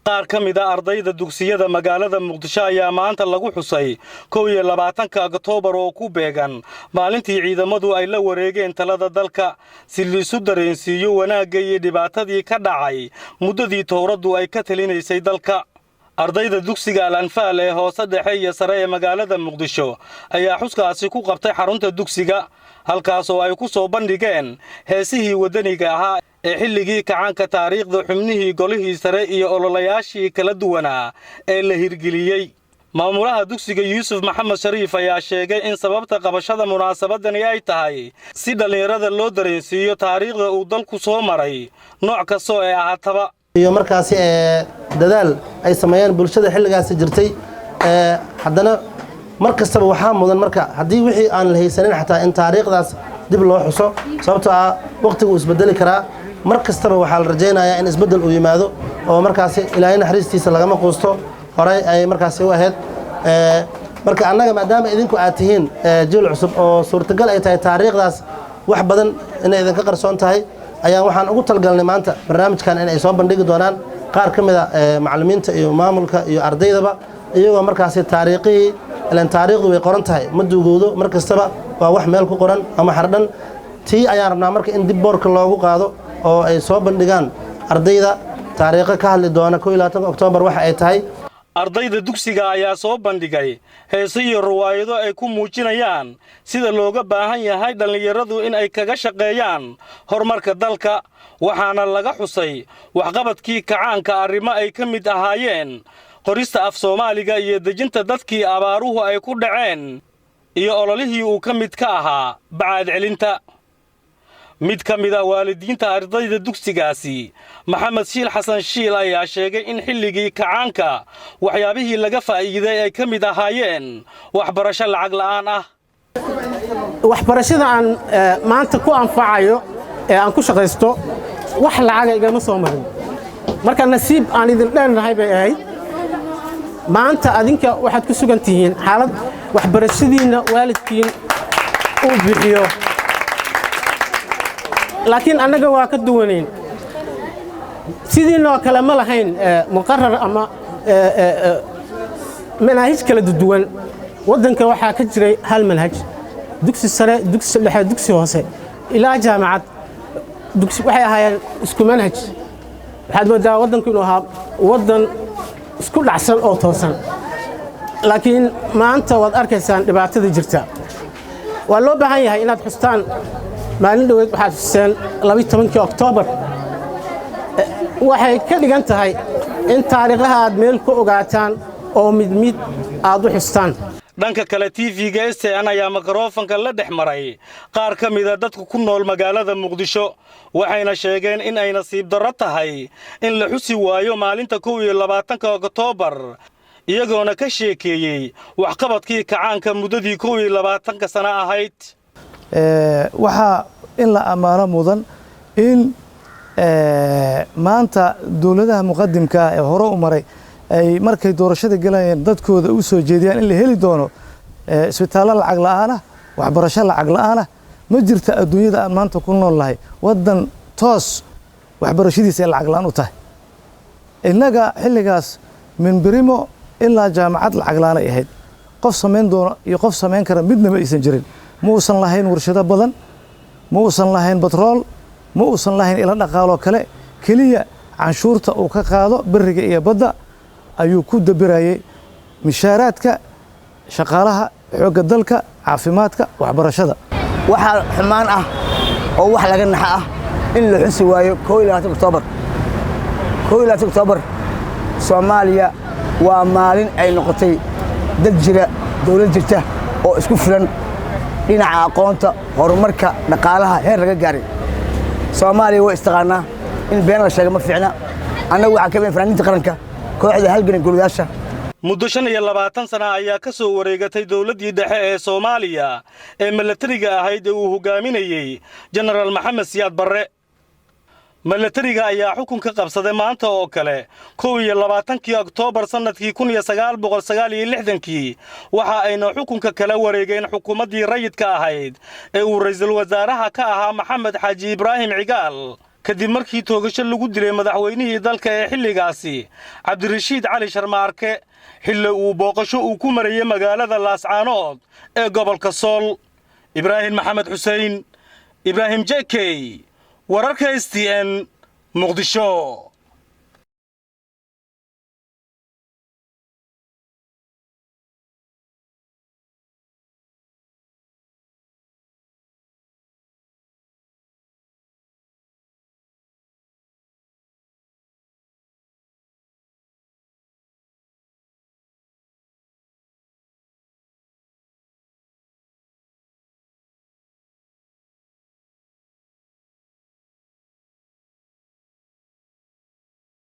qaar ka mid ah ardayda dugsiyada magaalada Muqdisho ayaa maanta lagu xusay 21 Oktoobar oo ku beegan maalintii ciidamadu ay la wareegeen talada dalka si liisu dareensiiyo wanaagga iyo dhibaatadii ka dhacay muddadii towradu ay ka talinaysay dalka. ardayda dugsiga Al-Anfaal ee hoose dhexe iyo sare ee magaalada Muqdisho ayaa xuskaasi ku qabtay xarunta dugsiga halkaas oo ay ku soo bandhigeen heesihii wadaniga ahaa ee xilligii kacaanka taariikhda xubnihii golihii sare iyo ololayaashii kala duwanaa ee la hirgeliyay. maamulaha dugsiga Yuusuf Maxamed Shariif ayaa sheegay in sababta qabashada munaasabadani ay tahay si dhalinyarada loo dareensiiyo taariikhda uu dalku soo maray nooc kasta oo ay ahaataba iyo markaasi dadaal ay sameeyaan bulshada xilligaas jirtay haddana markastaba waxaa mudan marka haddii wixii aan la haysanin xataa in taariikhdaas dib loo xuso sababtoo ah waqtigu isbedeli karaa markastaba waxaa la rajaynayaa in isbedel uu yimaado oo markaasi ilaahay naxariistiisa lagama quusto horay ay markaasi u ahayd marka annaga maadaama idinku aad tihiin jiil cusub oo suurtagal ay tahay taariikhdaas wax badan inay idinka qarsoon tahay ayaan waxaan ugu talgalnay maanta barnaamijkan in ay soo bandhigi doonaan qaar ka mid ah macallimiinta iyo maamulka iyo ardaydaba iyagoo markaasi taariikhii ilaan taariikhdu way qoran tahay ma duugowdo markastaba waa wax meel ku qoran ama xardhan tii ayaan rabnaa marka in dib boorka loogu qaado oo ay soo bandhigaan ardayda taariikho ka hadli doona 21 Oktoobar waxa ay tahay. ardayda dugsiga ayaa soo bandhigay heeso iyo riwaayado ay ku muujinayaan sida looga baahan yahay dhalinyaradu in ay kaga shaqeeyaan horumarka dalka waxaana laga xusay waxqabadkii kacaanka arrimo ay ka mid ahaayeen qorista af Soomaaliga iyo dejinta dadkii abaaruhu ay ku dhaceen iyo ololihii uu ka mid ka ahaa bacaad celinta. mid ka mid ah waalidiinta ardayda dugsigaasi Maxamed Shiil Xasan Shiil ayaa sheegay in xilligii kacaanka waxyaabihii laga faa'iiday ay ka mid ahaayeen waxbarasho lacag la'aan ah. waxbarashada aan maanta ku anfacayo ee aan ku shaqaysto wax lacag igama soo marin marka nasiib aan idin dheernahay bay ahayd maanta adinka waxaad ku sugan tihiin xaalad waxbarashadiina waalidkiin uu bixiyo laakiin annaga waa ka duwanayn sidiinoo kale ma lahayn muqarrar ama manhaj kala duwan waddanka waxaa ka jiray hal manhaj dugsi sare dugsi dhexe dugsi hoose ilaa jaamacad waxay ahaayeen isku manhaj waxaad moodaa waddanku inuu ahaa waddan isku dhacsan oo toosan laakiin maanta waad arkaysaan dhibaatada jirta waa loo baahan yahay inaad xustaan maalin dhaweed waxaad xuseen 12 Oktoobar waxay ka dhigan tahay in taariikhaha aad meel ku ogaataan oo mid aad u xustaan. dhanka kale TV-ga STN ayaa mikrofoonka la dhex maray qaar ka mid ah dadka ku nool magaalada Muqdisho waxayna sheegeen in ay nasiib darro tahay in la xusi waayo maalinta 21 Oktoobar iyagoona ka sheekeeyay waxqabadkii kacaanka muddadii 21 sano ahayd. waxa in la amaano mudan in maanta dawladaha muqaddimka ee hore u maray ay markay doorashada galayeen dadkooda u soo jeediyaan in la heli doono isbitaallo lacag la'aan ah waxbarasho lacag la'aan ah ma jirto adduunyada aan maanta ku noolahay waddan toos waxbarashadiisa ay lacag la'aan u tahay innaga xilligaas min birimo ilaa jaamacad lacag la'aan ay ahayd qof samayn doona iyo qof samayn kara midnaba aysan jirin ma uusan lahayn warshado badan ma uusan lahayn batrool ma uusan lahayn ilo dhaqaalo kale keliya canshuurta uu ka qaado bariga iyo badda ayuu ku dabirayay mishaaraadka shaqaalaha xoogga dalka caafimaadka waxbarashada waxa xumaan ah oo wax laga naxa ah in la xusi waayo 21 Oktoobar 21 Oktoobar Soomaaliya waa maalin ay noqotay dad jira dawlad jirta oo isku filan dhinaca aqoonta horumarka dhaqaalaha heer laga gaaray Soomaaliya way istaqaanaa in been la sheego ma fiicna annagu waxa ka mid fanaaniinta qaranka kooxda halgan golayaasha muddo 25 sano ayaa ka soo wareegatay dawladdii dhexe ee Soomaaliya ee milatariga ahayd ee uu hogaaminayay General Maxamed Siyaad Barre milatariga ayaa xukunka qabsaday maanta oo kale 21 Oktoobar sanadkii 1969 waxa ayna xukunka kala wareegeen xukuumaddii rayidka ahayd ee uu ra'iisul wasaaraha ka ahaa Maxamed Xaaji Ibraahim Cigaal kadib markii toogasho lagu dilay madaxweynihii dalka ee xilligaasi Cabdirashiid Cali Sharmaarke xilli uu booqasho uu ku marayay magaalada Laascaanood ee gobolka Sool. Ibraahim Maxamed Xuseen Ibraahim JK wararka STN Muqdisho.